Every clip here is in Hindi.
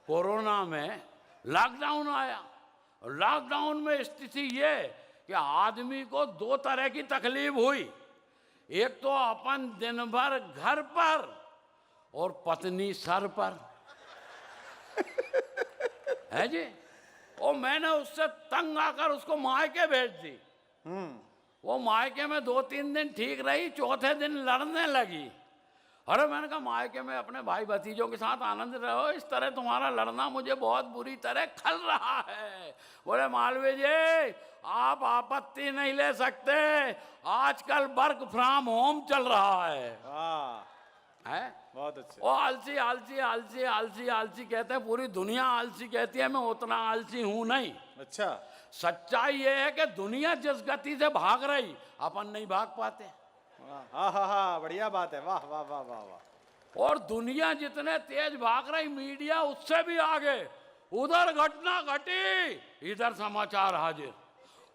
कोरोना में लॉकडाउन आया। लॉकडाउन में स्थिति ये कि आदमी को दो तरह की तकलीफ हुई। एक तो अपन दिन भर घर पर और पत्नी सर पर है जी। और मैंने उससे तंग आकर उसको मायके भेज दी। वो मायके में 2-3 दिन ठीक रही, चौथे दिन लड़ने लगी। अरे मैंने कहा मायके में अपने भाई भतीजों के साथ आनंद रहो, इस तरह तुम्हारा लड़ना मुझे बहुत बुरी तरह खल रहा है। बोले मालवीय जी आप आपत्ति नहीं ले सकते, आजकल वर्क फ्रॉम होम चल रहा है। बहुत अच्छा। वो आलसी आलसी आलसी आलसी आलसी कहते हैं, पूरी दुनिया आलसी कहती है, मैं उतना आलसी हूं नहीं। अच्छा। सच्चाई ये है कि दुनिया जिस गति से भाग रही अपन नहीं भाग पाते। हाँ हाँ हाँ, बढ़िया बात है। वाह वाह वाह वाह वाह। और दुनिया जितने तेज भाग रही, मीडिया उससे भी आगे। उधर घटना घटी इधर समाचार हाजिर,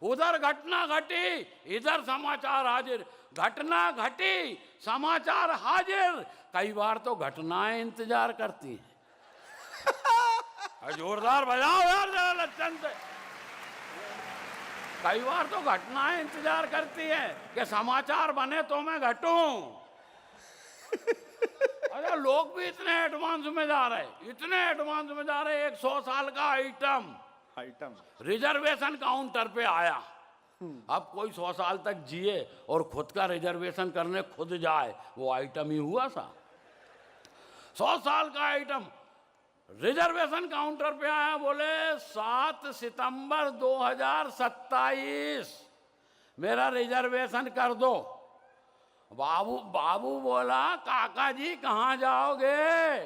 उधर घटना घटी इधर समाचार हाजिर, घटना घटी समाचार हाजिर। कई बार तो घटनाएं इंतजार करती हैं। जोरदार बजाओ यार जरा लच्चन से। कई बार तो घटनाएं इंतजार करती हैं कि समाचार बने तो मैं घटूं। अरे लोग भी इतने एडवांस में जा रहे, इतने एडवांस में जा रहे। 100 साल का आइटम रिजर्वेशन काउंटर पे आया। अब कोई 100 साल तक जिए और खुद का रिजर्वेशन करने खुद जाए, वो आइटम ही हुआ सा। 100 साल का आइटम रिजर्वेशन काउंटर पे आया। बोले 7 सितंबर 2027 मेरा रिजर्वेशन कर दो। बाबू बोला काका जी कहाँ जाओगे?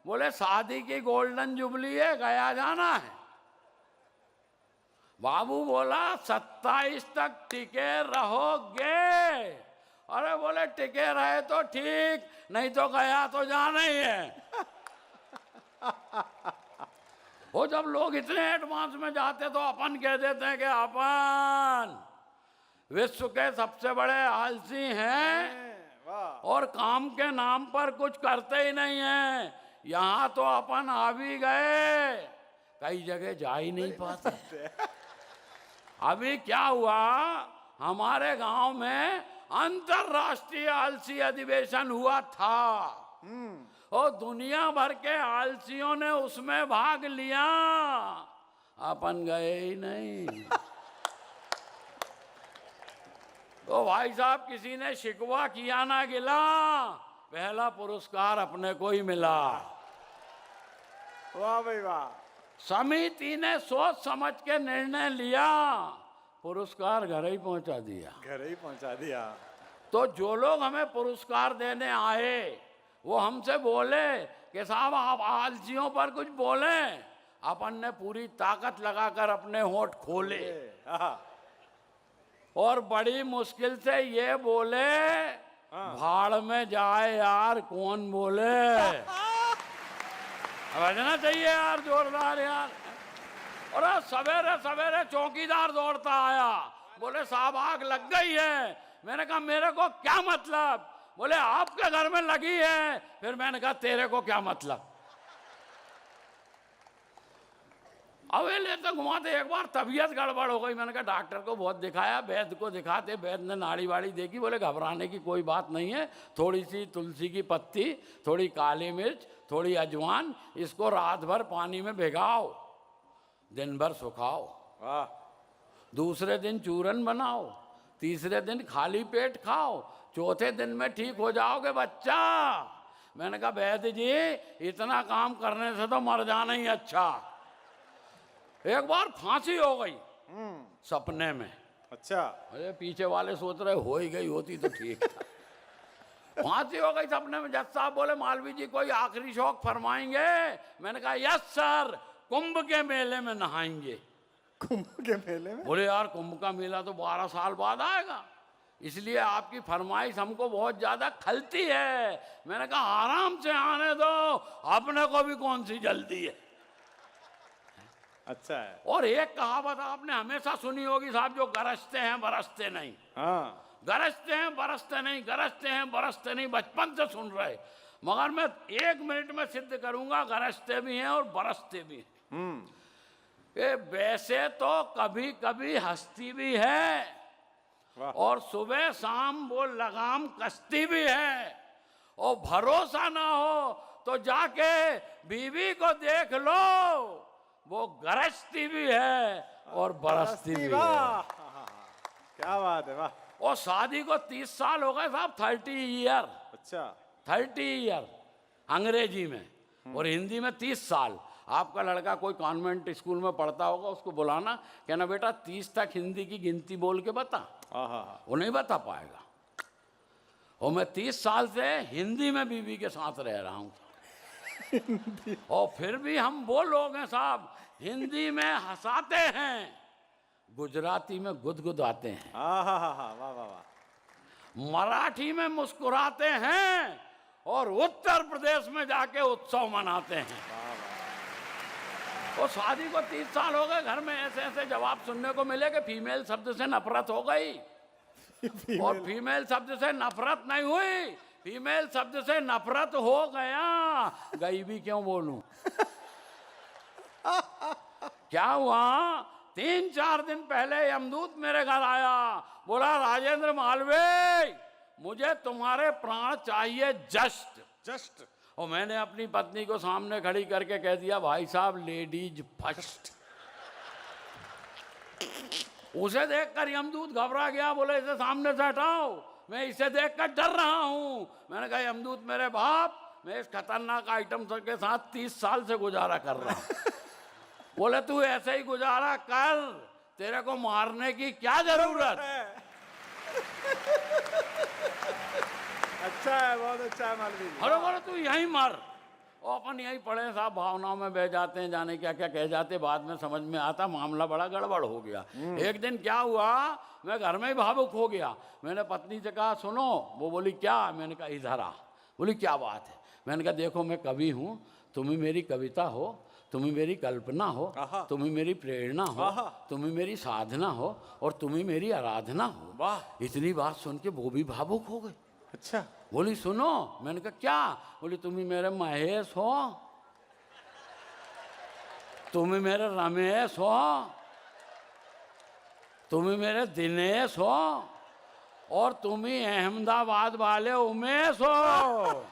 बोले शादी की गोल्डन जुबली है, गया जाना है। बाबू बोला 27 तक टिके रहोगे? अरे बोले टिके रहे तो ठीक, नहीं तो गया तो जाना ही है। वो जब लोग इतने एडवांस में जाते तो अपन कह देते हैं कि अपन विश्व के सबसे बड़े आलसी हैं और काम के नाम पर कुछ करते ही नहीं हैं। यहाँ तो अपन आ भी गए, कई जगह जा ही नहीं पाते। अभी क्या हुआ, हमारे गांव में अंतरराष्ट्रीय आलसी अधिवेशन हुआ था और दुनिया भर के आलसियों ने उसमें भाग लिया, अपन गए ही नहीं। तो भाई साहब किसी ने शिकवा किया ना गिला, पहला पुरस्कार अपने को ही मिला। वाह भाई वाह। समिति ने सोच समझ के निर्णय लिया, पुरस्कार घर ही पहुंचा दिया। घर ही पहुंचा दिया। तो जो लोग हमें पुरस्कार देने आए वो हमसे बोले कि साहब आप आलसियों पर कुछ बोले। अपन ने पूरी ताकत लगाकर अपने होंठ खोले और बड़ी मुश्किल से ये बोले भाड़ में जाए यार, कौन बोले। बजना चाहिए यार जोरदार यार। और सवेरे सवेरे चौकीदार दौड़ता आया, बोले साहब आग लग गई है। मैंने कहा मेरे को क्या मतलब? बोले आपके घर में लगी है। फिर मैंने कहा तेरे को क्या मतलब? अवेले तो घुमाते, एक बार तबीयत गड़बड़ हो गई। मैंने कहा डॉक्टर को बहुत दिखाया, वैद्य को दिखाते, वैद्य ने नाड़ी वाड़ी देखी। बोले घबराने की कोई बात नहीं है, थोड़ी सी तुलसी की पत्ती, थोड़ी काली मिर्च, थोड़ी अजवान, इसको रात भर पानी में भिगाओ, दिन भर सुखाओ, दूसरे दिन चूरन बनाओ, तीसरे दिन खाली पेट खाओ, चौथे दिन में ठीक हो जाओगे बच्चा। मैंने कहा वैद्य जी इतना काम करने से तो मर जाना ही अच्छा। एक बार फांसी हो गई सपने में। अच्छा। अरे पीछे वाले सोच रहे हो ही गई होती तो ठीक था। फांसी हो गई सपने में। जज साहब बोले मालवीय जी कोई आखिरी शौक फरमाएंगे? मैंने कहा यस सर, कुंभ के मेले में नहाएंगे। कुंभ के मेले में? बोले यार कुंभ का मेला तो 12 साल बाद आएगा, इसलिए आपकी फरमाइश हमको बहुत ज्यादा खलती है। मैंने कहा आराम से आने दो, अपने को भी कौन सी जल्दी है। अच्छा है। और एक कहावत आपने हमेशा सुनी होगी साहब, जो गरजते हैं बरसते नहीं। हाँ। गरजते हैं बरसते नहीं, गरजते हैं बरसते नहीं, बचपन से सुन रहे। मगर मैं 1 मिनट में सिद्ध करूंगा, गरजते भी हैं और बरसते भी हैं। कि वैसे तो कभी कभी हंसती भी है वाह। और सुबह शाम वो लगाम कसती भी है, और भरोसा ना हो तो जाके बीवी को देख लो, वो गरजती भी है और बरसती भी है। वाह, क्या बात है, वाह। और शादी को 30 साल हो गए साहब, 30 ईयर। अच्छा, 30 ईयर अंग्रेजी में, और हिंदी में 30 साल। आपका लड़का कोई कॉन्वेंट स्कूल में पढ़ता होगा, उसको बुलाना, कहना बेटा 30 तक हिंदी की गिनती बोल के बता। वो नहीं बता पाएगा। और मैं 30 साल से हिंदी में बीवी के साथ रह रहा हूँ, और फिर भी हम वो लोग हैं साहब, हिंदी में हंसाते हैं, गुजराती में गुदगुदाते हैं, वाह वाह वाह। मराठी में मुस्कुराते हैं, और उत्तर प्रदेश में जाके उत्सव मनाते हैं। और शादी को 30 साल हो गए, घर में ऐसे ऐसे जवाब सुनने को मिले कि फीमेल शब्द से नफरत हो गई। और फीमेल शब्द से नफरत नहीं हुई, फीमेल शब्द से नफरत हो गया। गई भी क्यों बोलूं? क्या हुआ, 3-4 दिन पहले यमदूत मेरे घर आया, बोला राजेंद्र मालवीय, मुझे तुम्हारे प्राण चाहिए जस्ट। और मैंने अपनी पत्नी को सामने खड़ी करके कह दिया, भाई साहब लेडीज फर्स्ट। उसे देखकर यमदूत घबरा गया, बोले इसे सामने से हटाओ, मैं इसे देखकर डर रहा हूं। मैंने कहा यमदूत मेरे बाप, मैं इस खतरनाक आइटम के साथ 30 साल से गुजारा कर रहा हूं। बोले तू ऐसे ही गुजारा कर, तेरे को मारने की क्या जरूरत है। अच्छा है, बहुत अच्छा है मालवीय। अरे बोले तू यहीं मर। और अपन यहीं पढ़े साहब, भावनाओं में बह जाते हैं, जाने क्या क्या कह जाते, बाद में समझ में आता मामला बड़ा गड़बड़ हो गया। एक दिन क्या हुआ, मैं घर में ही भावुक हो गया। मैंने पत्नी से कहा सुनो, वो बोली क्या, मैंने कहा इधर आ। बोली क्या बात है? मैंने कहा देखो मैं कवि हूँ, तुम ही मेरी कविता हो, तुम ही मेरी कल्पना हो, तुम ही मेरी प्रेरणा हो, तुम ही मेरी साधना हो, और तुम ही मेरी आराधना हो। वाह। इतनी बात सुन के वो भी भावुक हो गई। अच्छा, बोली सुनो। मैंने कहा क्या? बोली तुम ही मेरे महेश हो, तुम ही मेरे रमेश हो, तुम ही मेरे दिनेश हो, और तुम ही अहमदाबाद वाले उमेश हो।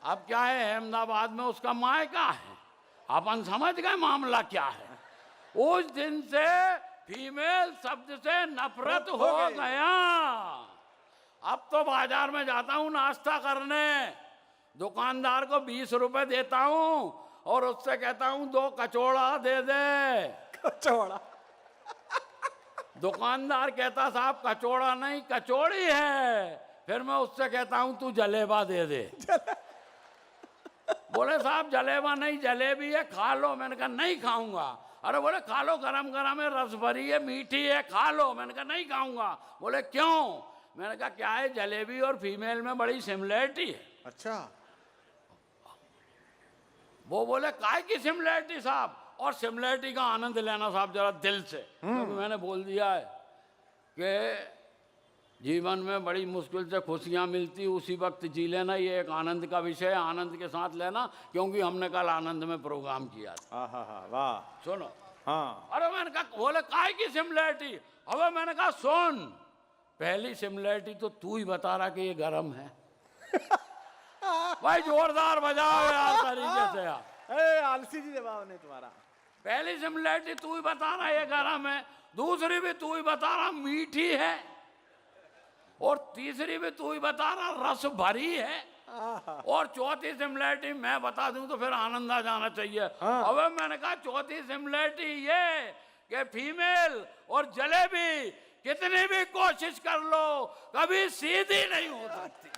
अब क्या है, अहमदाबाद में उसका मायका है, अपन समझ गए मामला क्या है। उस दिन से फीमेल शब्द से नफरत हो गया। अब तो बाजार में जाता हूँ नाश्ता करने, दुकानदार को 20 रुपए देता हूँ, और उससे कहता हूँ 2 कचौड़ा दे दे। कचौड़ा? दुकानदार कहता साहब कचौड़ा नहीं कचौड़ी है। फिर मैं उससे कहता हूँ तू जलेबा दे दे। बोले साहब जलेबा नहीं जलेबी है, खा लो। मैंने कहा नहीं खाऊंगा। अरे बोले खा लो, गरम गरम है, रस भरी है, मीठी है, खा लो। मैंने कहा नहीं खाऊंगा। बोले क्यों? मैंने कहा क्या है, जलेबी और फीमेल में बड़ी सिमिलरिटी है। अच्छा। वो बोले काय की सिमिलरिटी साहब? और सिमिलरिटी का आनंद लेना साहब जरा दिल से। क्योंकि मैंने बोल दिया है कि जीवन में बड़ी मुश्किल से खुशियां मिलती, उसी वक्त जी लेना, ये एक आनंद का विषय है, आनंद के साथ लेना। क्योंकि हमने कल आनंद में प्रोग्राम किया था। वाह। सुनो। हाँ। अरे मैंने कहा, बोले काय की सिमिलरिटी? अबे मैंने कहा सुन, पहली सिमिलरिटी तो तू ही बता रहा कि ये गरम है। भाई जोरदार बजाओ यार तरीके से यार। आलसी जी जवाब नहीं तुम्हारा। पहली सिमिलरिटी तू ही बता रहा ये गरम है, दूसरी भी तू ही बता रहा मीठी है, और तीसरी भी तू ही बता रहा रस भरी है, और चौथी सिमिलरिटी मैं बता दूं तो फिर आनंद आ जाना चाहिए। अब मैंने कहा चौथी सिमिलरिटी ये कि फीमेल और जलेबी कितनी भी कोशिश कर लो कभी सीधी नहीं हो सकती।